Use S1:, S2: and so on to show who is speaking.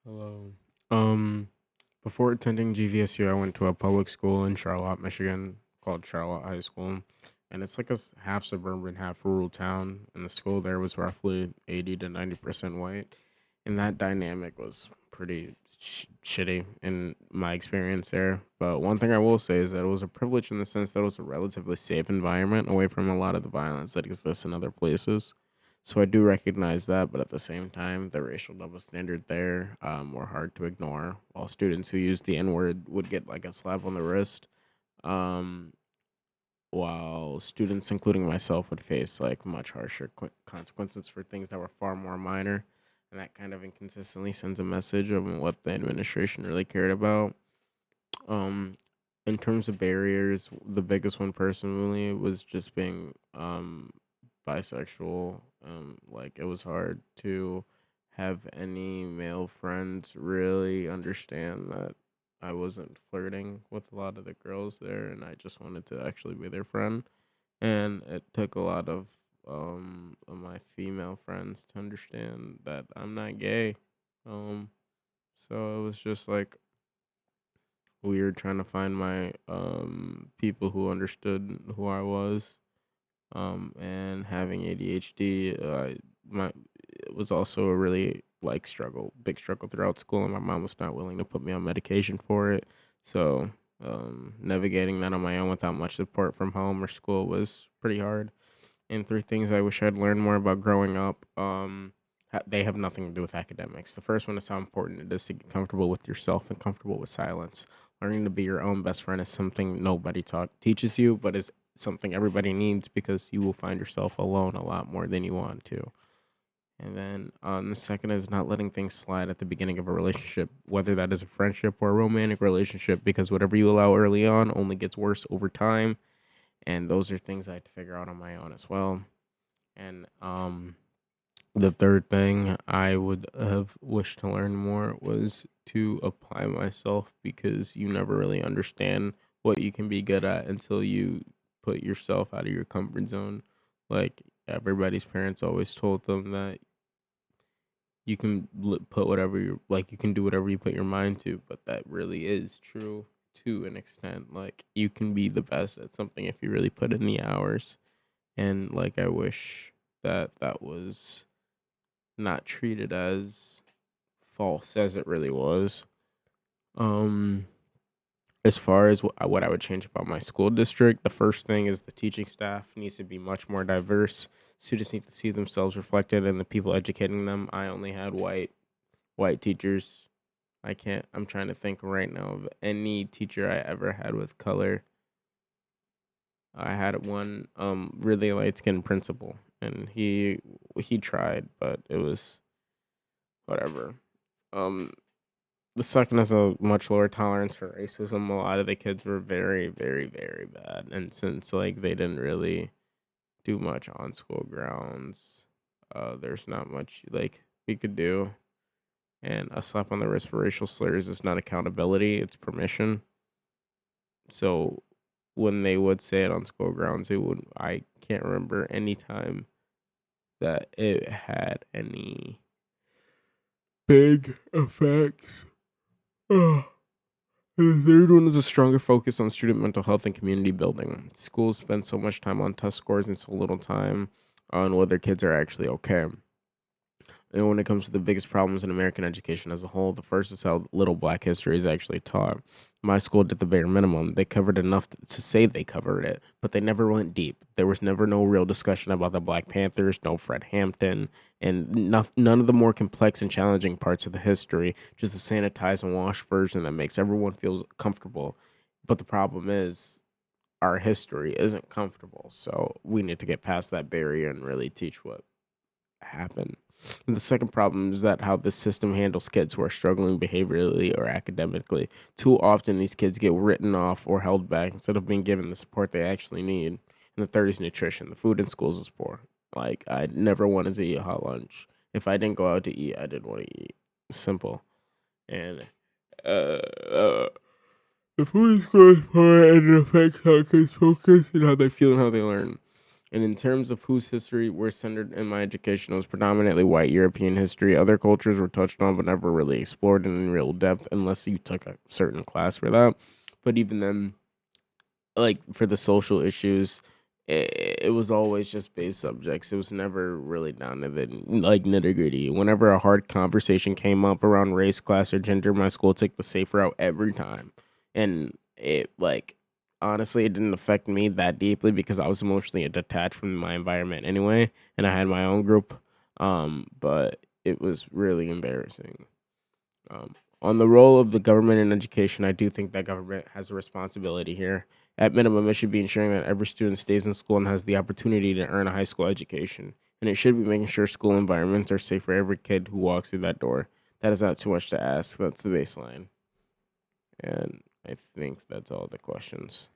S1: Hello. Um, Before attending GVSU, I went to a public school in Charlotte, Michigan, called Charlotte High School, and it's like a half suburban, half rural town. And the school there was roughly 80 to 90% white, and that dynamic was pretty shitty in my experience there. But one thing I will say is that it was a privilege in the sense that it was a relatively safe environment away from a lot of the violence that exists in other places. So I do recognize that, but at the same time, the racial double standard there were hard to ignore. While students who used the N word would get like a slap on the wrist, um, while students, including myself, would face like much harsher consequences for things that were far more minor. And that kind of inconsistently sends a message of what the administration really cared about. Um, in terms of barriers, the biggest one personally was just being bisexual. Like it was hard to have any male friends really understand that I wasn't flirting with a lot of the girls there, and I just wanted to actually be their friend. And it took a lot of my female friends to understand that I'm not gay. Um, so it was just like weird trying to find my people who understood who I was. And having ADHD, my it was also a really big struggle throughout school, and my mom was not willing to put me on medication for it. So navigating that on my own without much support from home or school was pretty hard. And three things I wish I'd learned more about growing up. They have nothing to do with academics. The first one is how important it is to get comfortable with yourself and comfortable with silence. Learning to be your own best friend is something nobody teaches you, but is something everybody needs because you will find yourself alone a lot more than you want to. And then the second is not letting things slide at the beginning of a relationship, whether that is a friendship or a romantic relationship, because whatever you allow early on only gets worse over time. And those are things I had to figure out on my own as well. And the third thing I would have wished to learn more was to apply myself because you never really understand what you can be good at until you put yourself out of your comfort zone. Like everybody's parents always told them that you can put whatever you like, you can do whatever you put your mind to, but that really is true to an extent. Like you can be the best at something if you really put in the hours. And like I wish that that was not treated as false as it really was. Um, as far as what I would change about my school district, the first thing is the teaching staff needs to be much more diverse. Students need to see themselves reflected in the people educating them. I only had white teachers. I can't. I'm trying to think right now of any teacher I ever had with color. I had one really light skinned principal, and he tried, but it was whatever. Um, the second is a much lower tolerance for racism. A lot of the kids were very, very, very bad, and since like they didn't really do much on school grounds, there's not much like we could do. And a slap on the wrist for racial slurs is not accountability; it's permission. So when they would say it on school grounds, it would I can't remember any time that it had any big effects. Ugh. The third one is a stronger focus on student mental health and community building. Schools spend so much time on test scores and so little time on whether kids are actually okay. And when it comes to the biggest problems in American education as a whole, the first is how little black history is actually taught. My school did the bare minimum. They covered enough to say they covered it, but they never went deep. There was never no real discussion about the Black Panthers, no Fred Hampton, and none of the more complex and challenging parts of the history, just a sanitized and washed version that makes everyone feel comfortable. But the problem is, our history isn't comfortable, so we need to get past that barrier and really teach what happened. And the second problem is that how the system handles kids who are struggling behaviorally or academically. Too often, these kids get written off or held back instead of being given the support they actually need. And the third is nutrition. The food in schools is poor. Like, I never wanted to eat hot lunch. If I didn't go out to eat, I didn't want to eat. Simple. And uh, uh, the food in school is poor and it affects how kids focus and how they feel and how they learn. And in terms of whose history were centered in my education, it was predominantly white European history. Other cultures were touched on, but never really explored in real depth unless you took a certain class for that. But even then, like for the social issues, it was always just base subjects. It was never really down to the like nitty gritty. Whenever a hard conversation came up around race, class, or gender, my school took the safe route every time, and it like honestly it didn't affect me that deeply because I was emotionally detached from my environment anyway, and I had my own group. But it was really embarrassing. On the role of the government in education, I do think that government has a responsibility here. At minimum, it should be ensuring that every student stays in school and has the opportunity to earn a high school education. And it should be making sure school environments are safe for every kid who walks through that door. That is not too much to ask. That's the baseline. And I think that's all the questions.